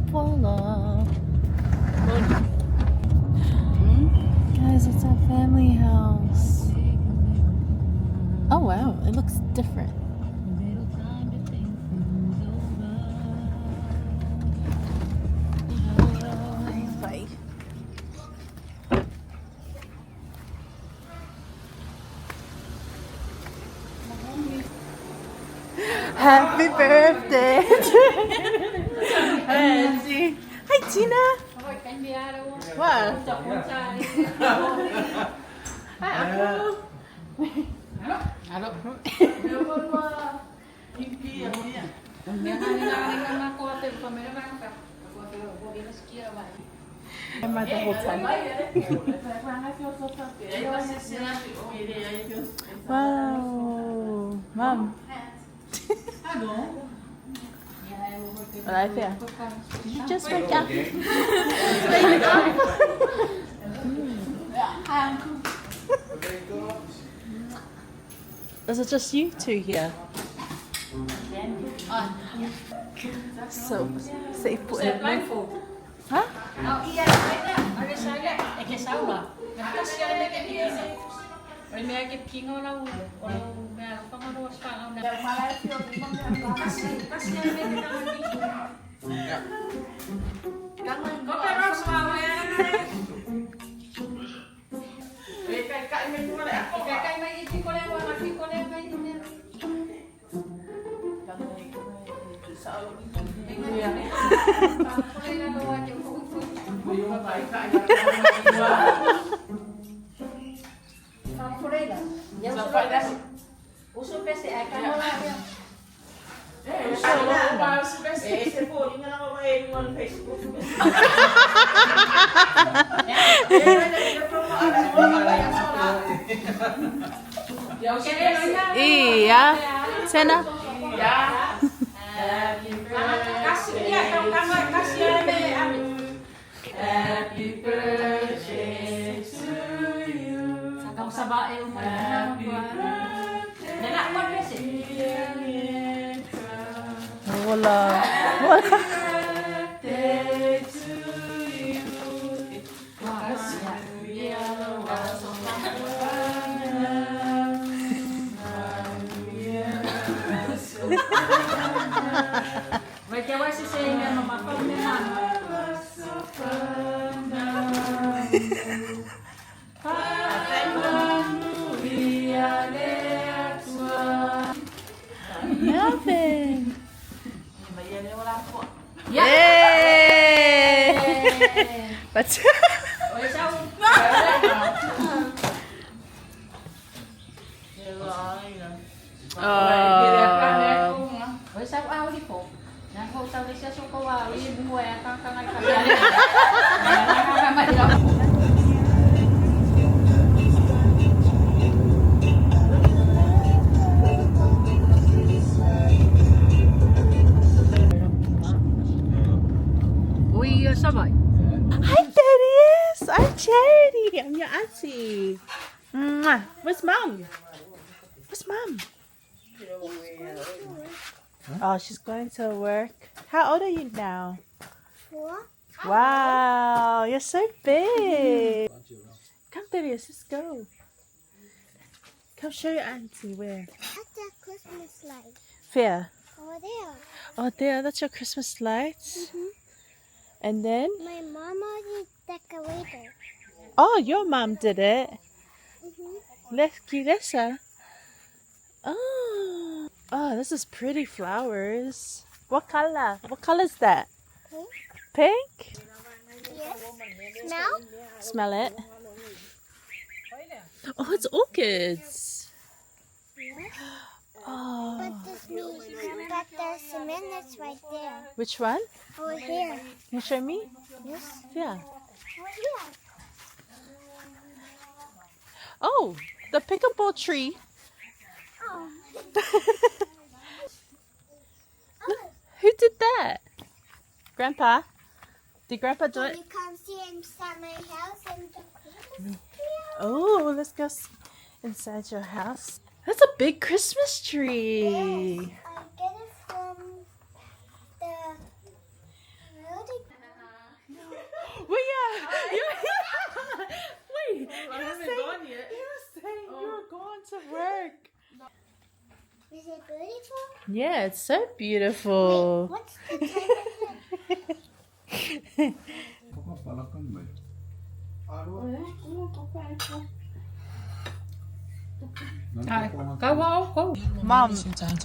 Satapuala. Guys, it's our family house. Oh wow, it looks different. Bye. Happy birthday! Angie. Hi, Tina. What? Hi, Uncle. I'm at the whole time. Wow, Mom. Aleisa, did you just wake up? Is it just you two here? So safe po. Huh? Iya, sana. Happy birthday to you. Wala. Birthday to you. Melvin. Yay! But hi, Thaddeus. I'm Charity. I'm your auntie. Mwah. Where's Mom? Where's Mom? Oh, she's going to work. How old are you now? 4. Wow, you're so big. Come, Thaddeus, let's go. Come show your auntie where. That's a Christmas light. Where? Over there. Oh, there, that's your Christmas lights. And then? My mama is decorator. Oh, your mom did it. Let's give this a. Oh. Oh, this is pretty flowers. What color? What color is that? Pink. Pink? Yes. Smell? Smell it. Oh, it's orchids. Yes. Oh. But the cement is right there. Which one? Over here. Can you show me? Yes. Yeah. Over here. Oh, the pickleball tree. Oh. Who did that? Grandpa? Did Grandpa do it? You can see inside my house and the Christmas tree. Oh, let's go inside your house. That's a big Christmas tree. Yes, I get it from the really Yeah, it's so beautiful. What's the Mom,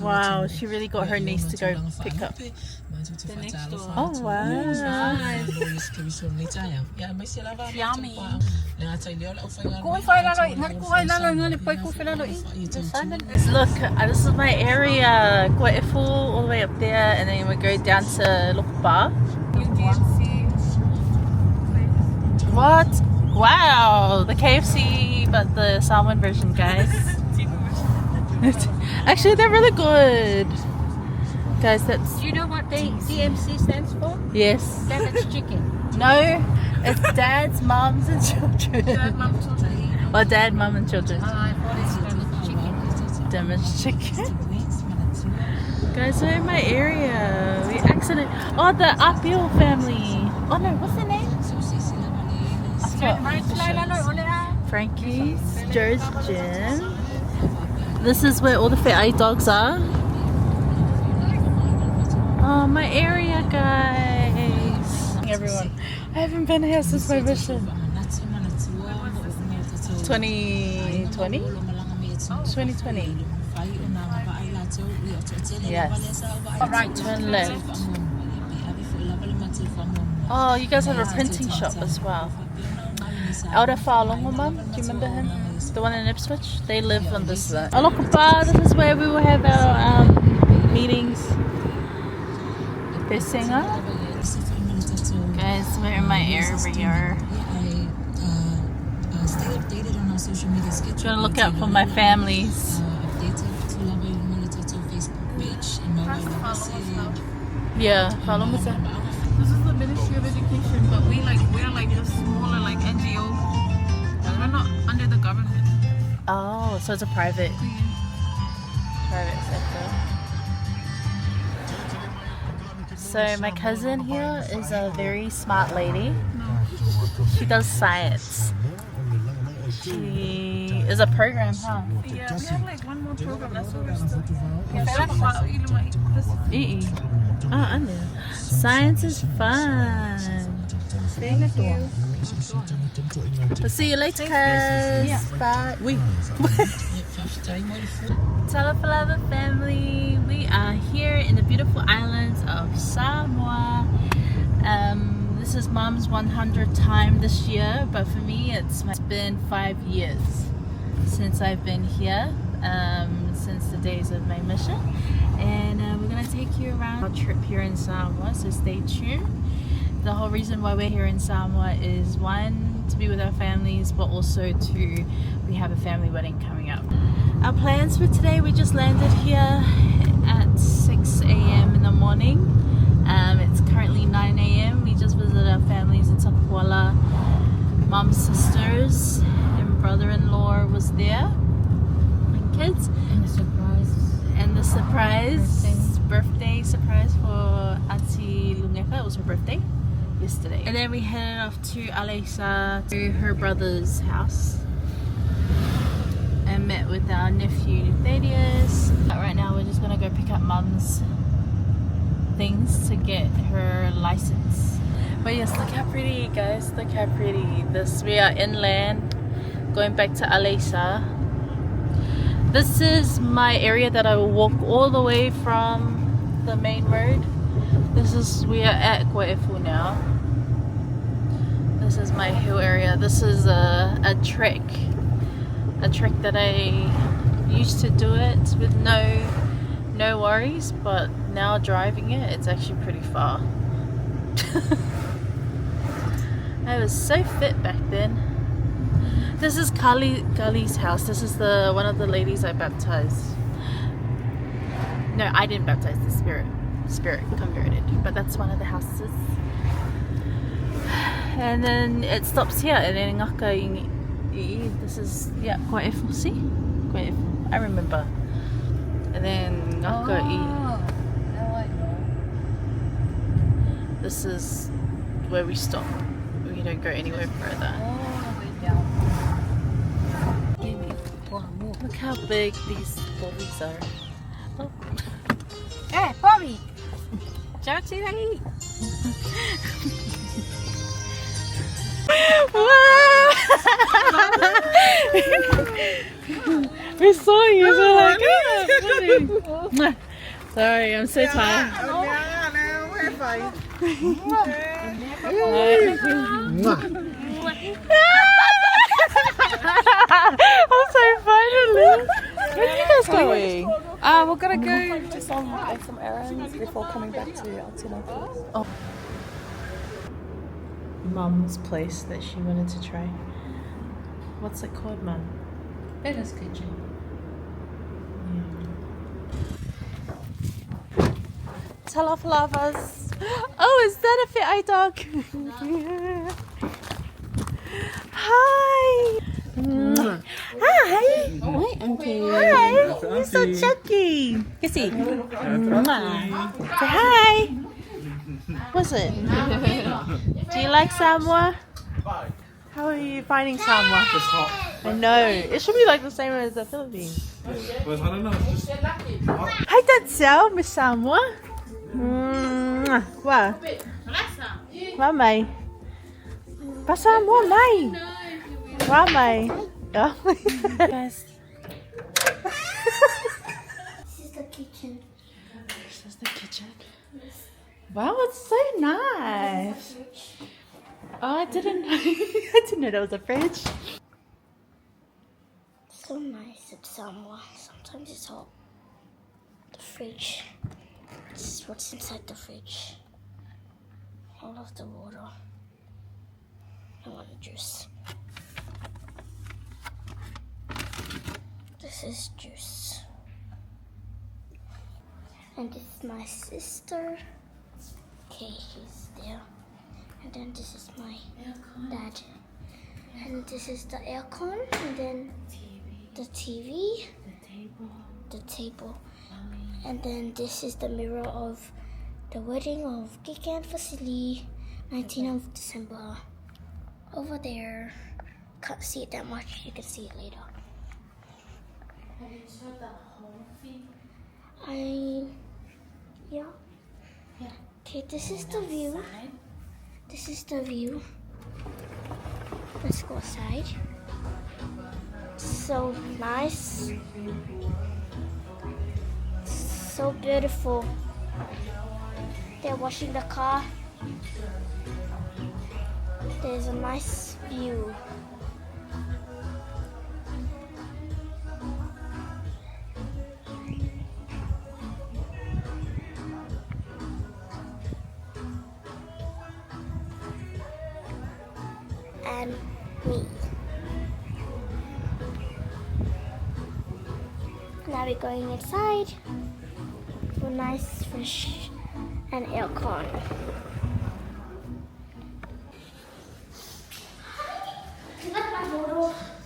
wow, she really got her niece to go pick up. The next door. Oh, wow. Yummy. Look, this is my area. Koefu, all the way up there, and then we go down to Lokpa. What? Wow, the KFC, but the salmon version, guys. Actually, they're really good. Guys, that's... Do you know what DMC stands for? Yes. That's chicken. No, it's dads, mums, and children. Dad, mum, children. Or dad, mum, and children. I thought it's chicken. Damaged chicken. Guys, we're in my area. We accident. Oh, the Apio family. Oh no, what's the name? Frankie's, Joe's Gym. This is where all the Fat Eye dogs are. Oh, my area, guys. Everyone, I haven't been here since my mission. 2020? 2020. Yes. Alright, turn left. Oh, you guys have a printing shop as well. Elder Falongo Mum, do you remember him? The one in Ipswich? They live on this side. Alokapa, this is where we will have our meetings. Pesenga. Guys, we're in my area. Trying to look out for my families. Yeah, Falongo. This is the Ministry of Education, but we're like a smaller like NGO. We're not under the government. Oh, so it's a private sector. So my cousin here is a very smart lady. She does science. She is a program, huh? Yeah, we have like one more program. That's what we're still. I know. Science is fun. Thank you. We'll see you later, cuz. Bye. TALOFA family, we are here in the beautiful islands of Samoa. This is Mom's 100th time this year, but for me it's been 5 years since I've been here, since the days of my mission. And we're going to take you around our trip here in Samoa, so stay tuned. The whole reason why we're here in Samoa is one, to be with our families, but also we have a family wedding coming up. Our plans for today, we just landed here at 6 a.m. in the morning. It's currently 9 a.m. We just visited our families in Satapuala. Mom's sisters and brother-in-law was there, and kids. And the surprise birthday surprise for Auntie Luneka. It was her birthday yesterday. And then we headed off to Aleisa, to her brother's house, and met with our nephew Thaddeus. But right now we're just gonna go pick up Mum's things to get her license. But yes, look how pretty, guys. Look how pretty. We are inland, going back to Aleisa. This is my area that I will walk all the way from the main road. We are at Koefu now. This is my hill area. This is a trek that I used to do it with no worries, but now driving it's actually pretty far. I was so fit back then. This is Kali's house. This is one of the ladies I baptized. No, I didn't baptize, the spirit converted, but that's one of the houses. And then it stops here, and then Ngaka, this is, yeah, Koefu, see? Koefu, I remember. And then Ngaka, this is where we stop. We don't go anywhere further. Look how big these bodies are. Oh. lagi. Caci lagi. We saw you, so like, yeah. Sorry, I'm so tired. I'm so finally. Where are you guys going? We're gonna go to some errands before coming back to our TALOFA. Oh. Mum's place that she wanted to try. What's it called, Mum? Bella's kitchen. TALOFA lovers. Oh, is that a fit eye dog? Hi. Hi. Hi, Auntie. Hi. You're so chucky. Kissy. Say hi. What's it? Do you like Samoa? How are you finding Samoa? It's hot. I know. It should be like the same as the Philippines. Well, I don't know. It's just Hi, Tatsel, Miss Samoa. Wow. Wow, mày. Ba Samoa, mày. Wow, mày. Oh. Guys. This is the kitchen. This is the kitchen. Wow, it's so nice. Oh, I didn't know. I didn't know there was a fridge. So nice at Samoa. Sometimes it's hot. The fridge. This is what's inside the fridge. All of the water. I want the juice. This is juice. And this is my sister. Okay, she's there. And then this is my dad. And this is the aircon. And then the TV. The table. And then this is the mirror of the wedding of Kiki and Vasily, 19th of December. Over there. Can't see it that much. You can see it later. Have you showed the whole thing? Yeah. Yeah. Okay, this is the view. This is the view. Let's go outside. So nice. So beautiful. They're washing the car. There's a nice view. And me. Now we're going inside for nice fresh and aircon.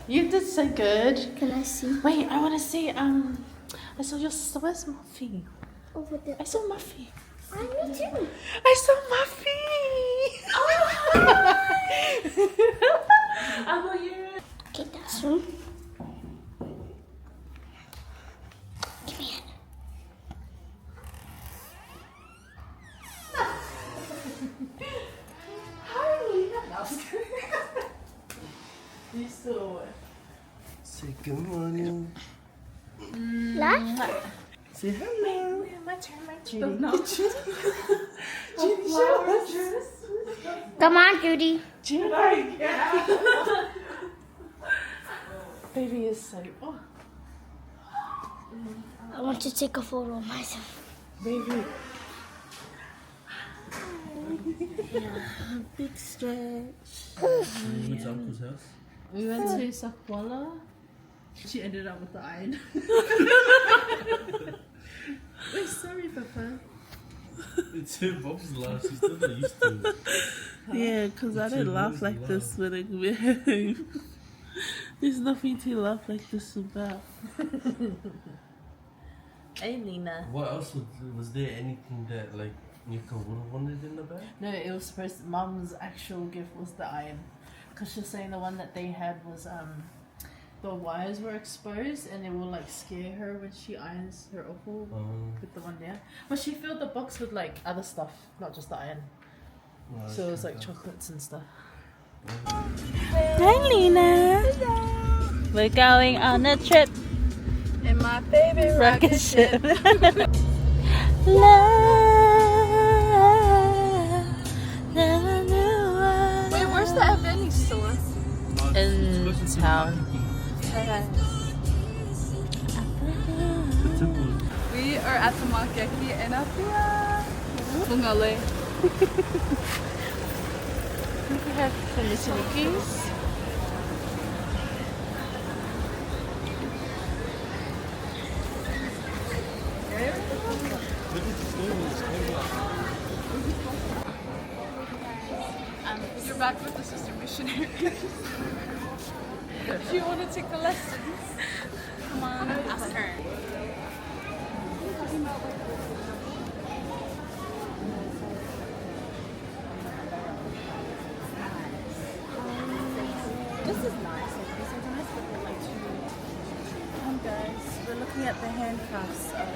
You did so good. Can I see? Wait, I want to see. I saw your sister. Where's Muffy? Over there. I saw Muffy. Me too. I saw Muffy. I thought you. Okay, that's one. Give me it. You saw it. Say good morning. Laugh? Say hello. My turn, my turn. Come on, Judy. Baby is so. Oh, I want to take a photo of myself. baby. Big stretch. You went to Uncle's house? We went to Satapuala. She ended up with the iron. We're sorry, Papa. It's her Bob's laugh. She's still not used to it. Yeah, because I didn't laugh like this when I behave. There's nothing to laugh like this about. Hey, Nina. What else was there? Anything that like Nika would have wanted in the bag? No, it was supposed. Mum's actual gift was the iron, because she was saying the one that they had was the wires were exposed and it will like scare her when she irons her opal with the one there. But she filled the box with like other stuff, not just the iron. So it was like chocolates and stuff. Hi Lena! We're going on a trip In my favorite rocket ship. Wait, where's the Aveni store? In town. We are at the Makeki in Apia. Fugalei. We have some sneakies. You're back with the sister missionary. She wanted to take the lessons. Come on, ask her. This is nice. These are nice, but they're like too. Come guys, we're looking at the handcrafts of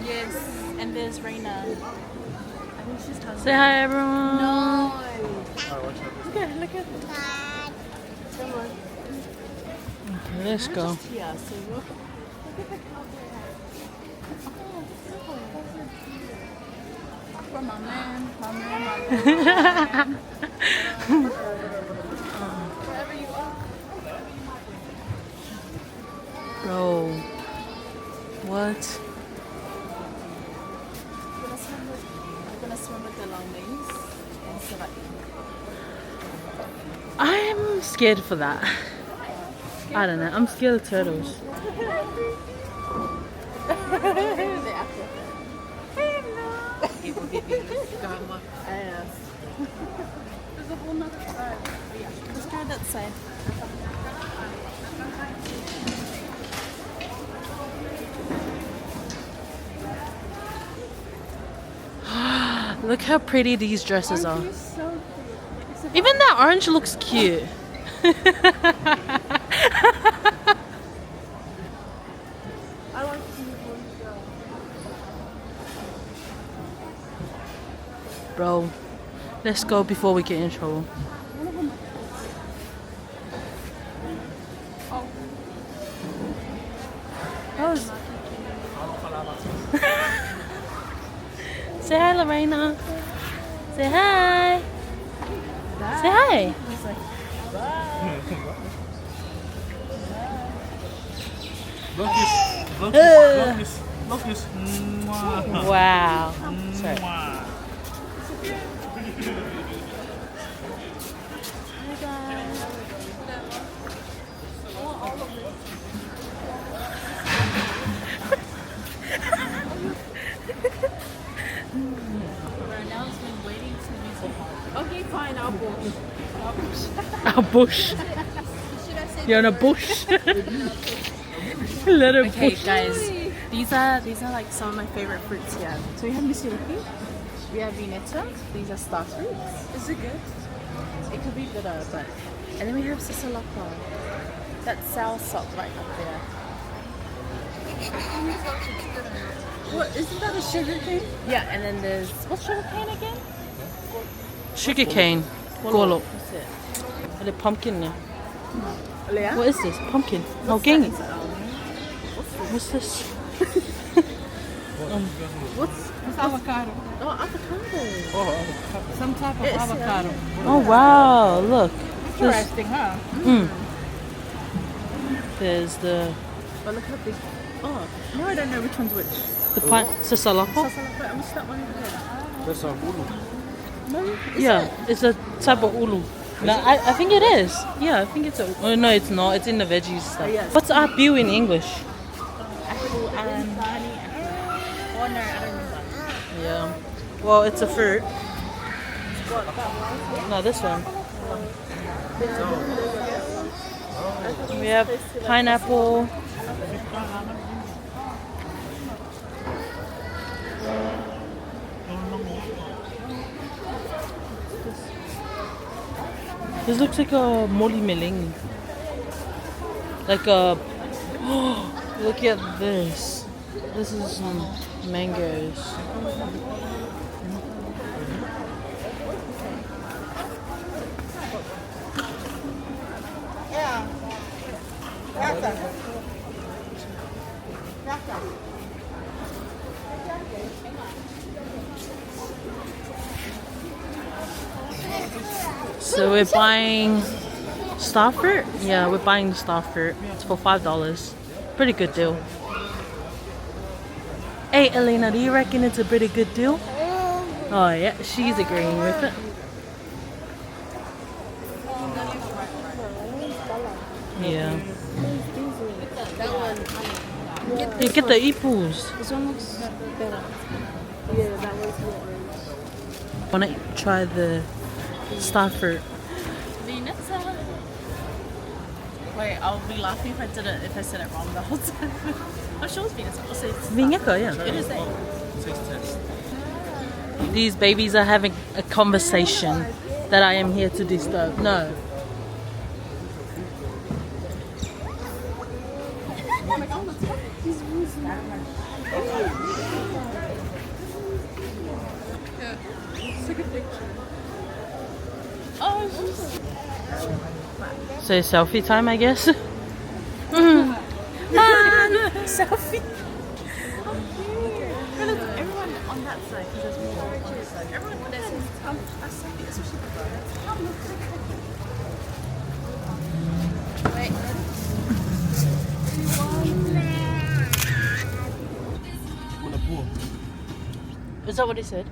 yes, and there's Reina. I think she's hungry. Say hi everyone. No. Look at come on. Okay, let's go. Here, so look at the For my man, my man. Wherever you are. Bro, what? We're gonna swim with the long legs and survive. I'm scared for that. I don't know. I'm scared of turtles. There's a whole nother side. Let's go that side. Look how pretty these dresses are. So Even that orange looks cute. I like Bro, let's go before we get in trouble. Say hi, Lorena. Say hi. Say hi. Locus. Wow. Sorry. okay, fine, I'll bush. A bush. You're in a bush. A little Okay, bush. guys, these are like some of my favorite fruits here. So we have Misuruki, we have Vineta, these are star fruits. Is it good? It could be bitter, but and then we have Sasalapa. That's sour salt right up there. What isn't that a sugar cane? Yeah, and then there's what's sugar cane again? Sugar cane. Golo. That's it. And a pumpkin. Yeah. Leah? What is this? Pumpkin. No, gang. What's this? What's avocado? Oh, avocado. Some type of avocado. Oh wow! Look. Interesting, huh? There's the But look how big. Oh, now I don't know which one's which. pine. Sasalapa. Sasalapa, and what's that one over there? That's a ulu. No, Yeah, it's a type of ulu. No, I think it is. Yeah, I think it's a. Oh no, it's not. It's in the veggies stuff. yes. What's apiu in English? apple and honey apple. Oh no, I don't remember. Yeah. Well, it's a fruit. No, this one. We have pineapple. This looks like a moli meling. Like a... look at this. This is some mangoes. So we're buying star fruit? Yeah, we're buying the star fruit. It's for $5. Pretty good deal. Hey Elena, do you reckon it's a pretty good deal? Oh yeah, she's agreeing with it. Yeah. You get the ipus. This one looks better. Yeah, that one's more orange. Wanna try the star fruit? Wait, I'll be laughing if I said it wrong the whole time. I'm sure it's Venus. I'll say it's Vinyaga, yeah. It is there. These babies are having a conversation that I am here to disturb. No. So selfie time, I guess. Selfie. Everyone on that side, because there's more on this side. Everyone on that side. I selfie, especially the Wait. Is that what he said?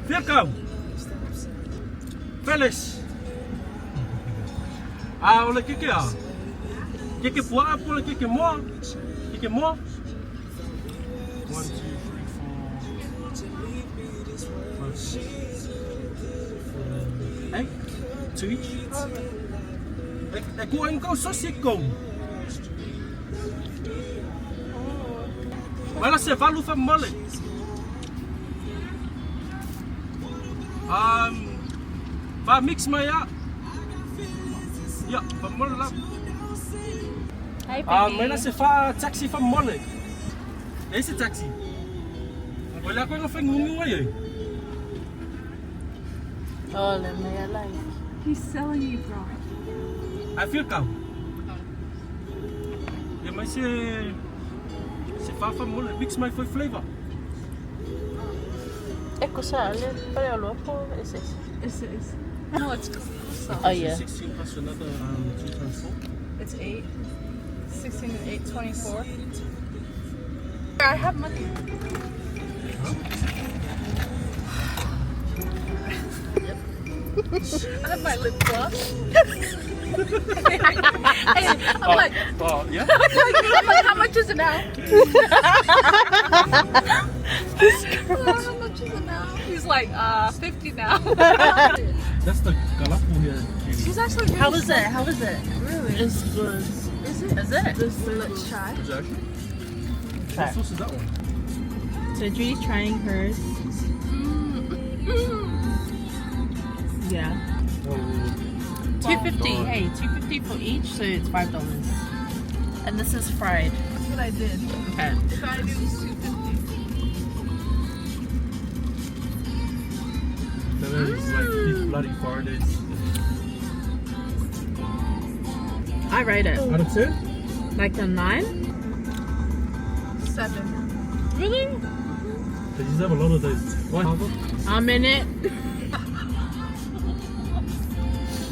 Welcome, fellas. Ah, olha que é? Que boa, olha que more, que more. 1, 2, 3, 4, 5, 6, 8, 2 each. Ek hoor enkel so siek kom. Maar dat is value van Molly. Va mix my up. Ja, van Molly. Hi baby. Maar dat is va taxi van Molly. Deze taxi. Wala ko ng fingong ngayon. Oh, let me like. He's selling you, bro. I feel calm. Ja, maar ze va van Molly. Mix my for flavor. Ecco sale, pare a loco, ese. No, it's Oh yeah. 16 plus another 2 times 4. It's 8. 16 and 8, 24. I have money. I have my lip gloss. I'm like, Yeah? I'm like, how much is it now? How much is it now? He's like, 50 now. That's the galapu here. She's actually really How is it? How is it? Really? It's good. Is it? Is it? Let's try. Is it actually? Try. What sauce is that one? So Judy's trying hers. Yeah. $2.50. Hey, $2.50 for each, so it's $5. And this is fried. That's what I did. Okay. If I do this $2.50. That is like deep bloody farted. I rate it. Out of 10? Like a 9? 7. Really? They just have a lot of those. What? I'm in it.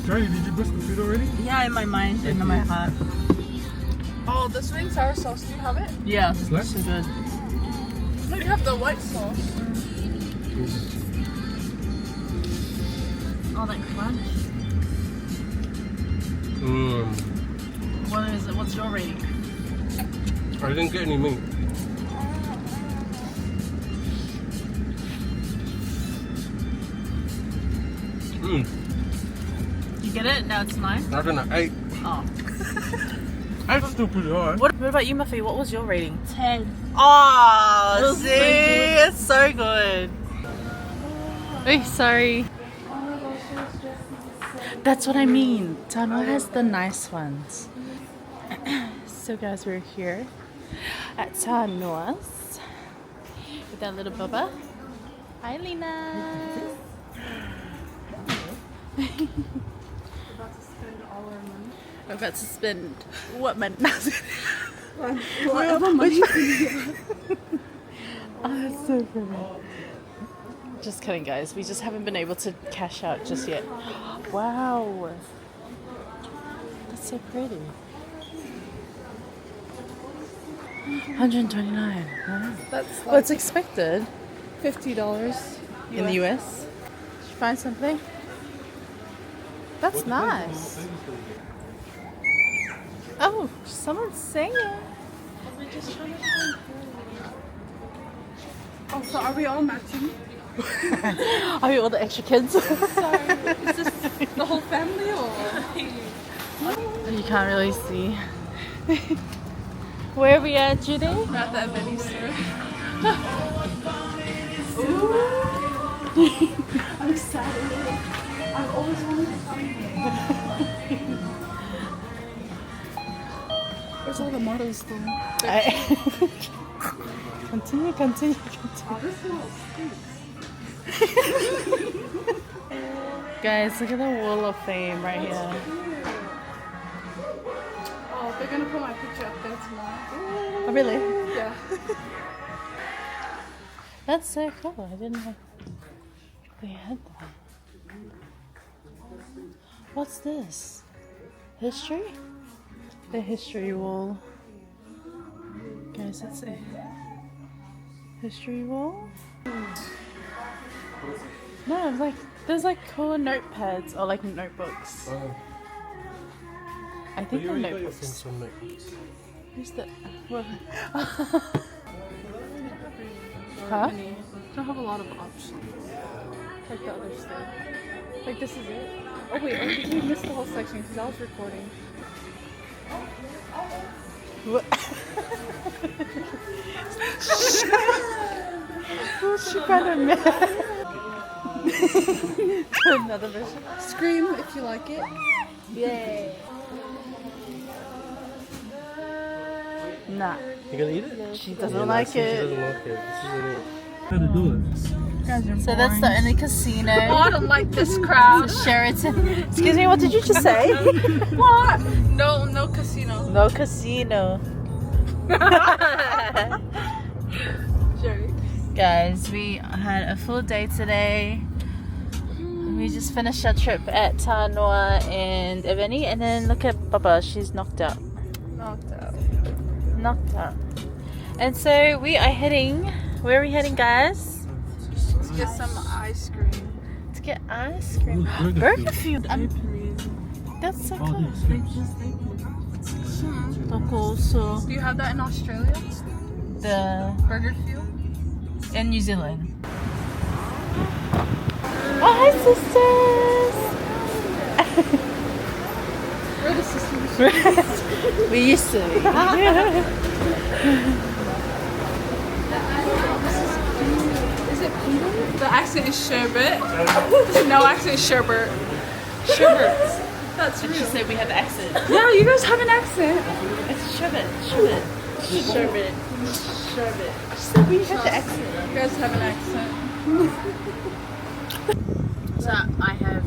Charlie, did you brush the food already? Yeah, in my mind and in my heart. Oh, the sweet and sour sauce. Do you have it? Yeah, What? so good. No, you have the white sauce. Oh, that crunch. What is it? What's your rating? I didn't get any meat. You get it? Now it's 9? I don't know, 8. Oh. 8's still pretty high. What about you, Muffy? What was your rating? 10. Oh, see? It's so good. Hey, sorry. Oh my That's what I mean. Taonua has the nice ones. So guys, we're here at Taonua's with our little Bubba. Hi, Lena. We're about to spend what money? Whatever money. Oh, that's so funny. Just kidding, guys. We just haven't been able to cash out just yet. Wow. That's so pretty. 129. Wow. That's like What's expected $50 in the US? Did you find something? That's nice. Oh, someone's singing. Oh, so are we all matching? Are you all the extra kids? Sorry, is this the whole family or? You can't really see. Where are we at, Judy? We're at the Ebony store. I'm excited. I've always wanted to come here. Where's all the models though? Continue. Oh, this smells Guys, look at the wall of fame right here. Oh, they're gonna put my picture up there tomorrow. Oh, really? Yeah. That's so cool. I didn't know they had that. What's this? History? The history wall. Guys, that's a history wall. No, like there's like cool notepads or like notebooks. I think they're notebooks. Who's the? What? Huh? Don't have a lot of options. Like the other stuff. Like this is it. Oh wait, we missed the whole section because I was recording. What? She found a mess. Another version. Scream if you like it. Yay. Nah, You gonna eat it? she doesn't like She it. doesn't like it. This isn't it. How to do it? So that's the only casino. I don't like this crowd. It's a Sheraton. Excuse me, what did you just say? What? No casino. No casino. Jerry. Guys, we had a full day today. We just finished our trip at Taonua and Ebony, and then look at Baba, she's knocked out. Knocked out. And so we are heading, where are we heading, guys? Let's get some ice cream. To get ice cream. Ooh, Burger Field. That's so cool. Also, Do you have that in Australia? the Burger Field? in New Zealand. Oh, hi, sisters! We're the sisters. We used to be. Is it Peter? The accent is sherbet. No accent is sherbet. Sherbet. That's Did she real. say we have accent? Yeah, you guys have an accent. It's sherbet. She said we have the accent. You guys have an accent. So I have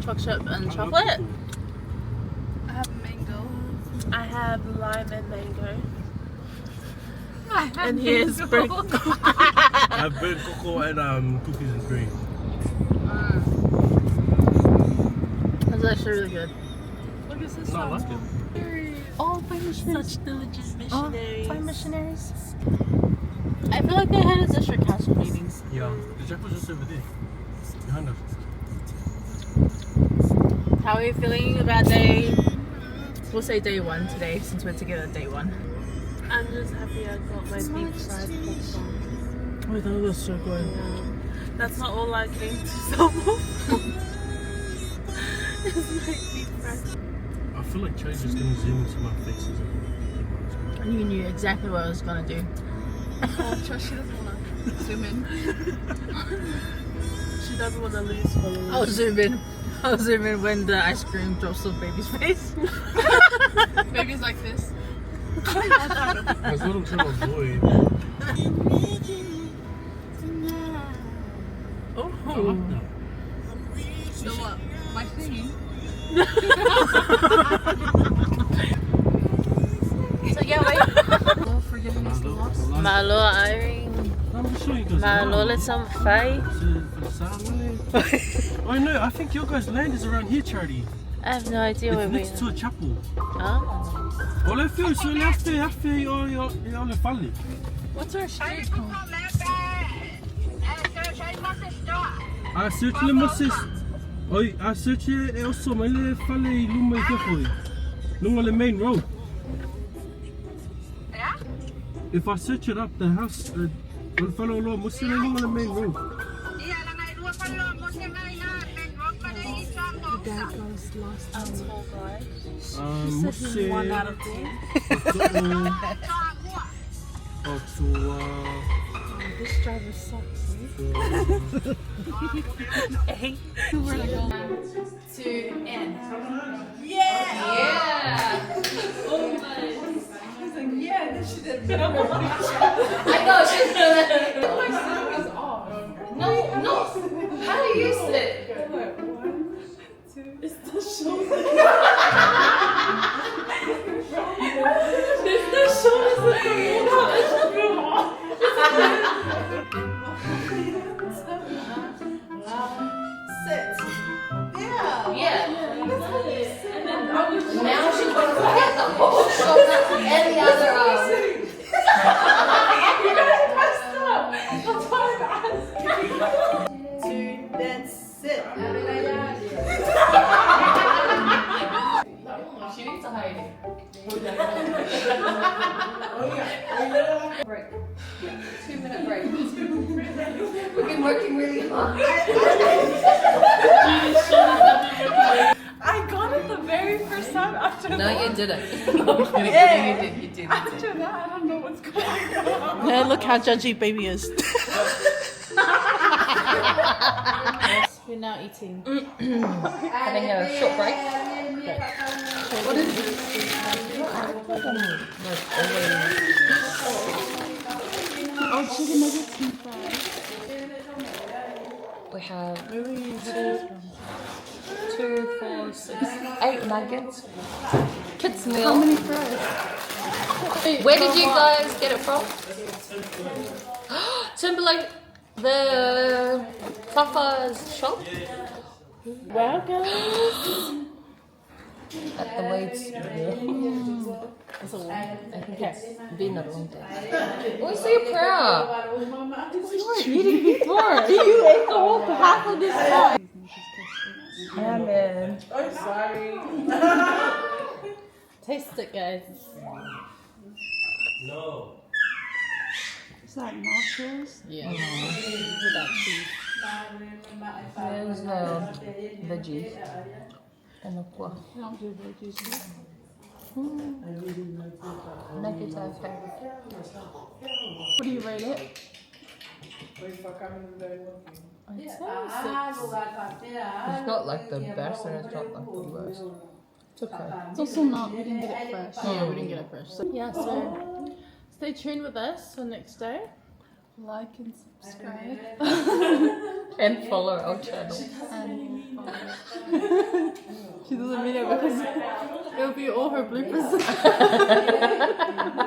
choc chip and chocolate. I have mango. I have lime and mango. I have And here's burnt I have burnt cocoa and cookies and cream. That's actually really good. Look at this No, I one. like it. Oh, by missionaries. Such diligent Oh, missionaries. by missionaries. I feel like they had a district council meeting. Yeah. The jack was just over there. Behind us. How are you feeling about we'll say day one today, since we're together day one. I'm just happy I got my beef fried pork bun. Oh, that was so good. That's not all I came to Samoa. It's my beef fried. I feel like Cherry's just gonna zoom into my faces. You knew exactly what I was gonna do. Oh, Josh, she doesn't want to zoom in. She she doesn't want to lose followers. I'll zoom in when the ice cream drops on baby's face. Baby's like this. That's what I'm trying to avoid. Oh, I love that. So what? My singing? so yeah, wait. Oh, for giving us the loss. Malo Irene. I'm sure you guys Malo, let's fight. I know, I think your guys' land is around here, Charity. I have no idea where It's we next to a chapel. are. Olha, filho, se olhar feio, olha, fale. What's our street called? A search le moses. Oi, a search e o so mai le fale luma I te foi. Lunga le main road. If I search it up, the house, will follow lo moses le lunga le main road. Dad goes lost. Mose. 1 out of 10. This driver sucks. Hey. We're gonna go to end. Yeah! Oh my. He's like, yeah, and then she did it. I know, she did it. My stomach is off. No. How do you sit? It's the shoulder. It's the shoulders that Sit. Yeah. And then now she's going to forget the whole shoulder and the other arm. You guys messed up. That's why I'm asking. To then sit. She needs to hide it. Break. 2-minute break. We've been working really hard. I got it the very first time after that. No, you didn't. Yeah. You did. After that, I don't know what's going on. Yeah, look how judgy baby is. We're now eating. Having a short break. What is this? Oh, chicken nuggets and fries. We have 2, 4, 6, 8 nuggets. Kids meal. How many fries? Where did you guys get it from? Timberlake, the Fafa's shop. Wow, guys. At the weights. I think it's been a long day. Oh, so you're proud. You were eating before. You ate the whole half of this one. Yeah, man. I'm sorry. Taste it, guys. No. Is that nachos? Yeah. Without cheese. There's veggies. And a qua. I don't do veggies. Nuggets are favorite. What do you rate it? It's not like the best and it's not like the worst. It's okay. It's also not. We didn't get it fresh. Yeah, we didn't get it fresh. So, yeah, so stay tuned with us for next day. Like and subscribe. And follow our channel. She doesn't mean it because it'll be all her bloopers.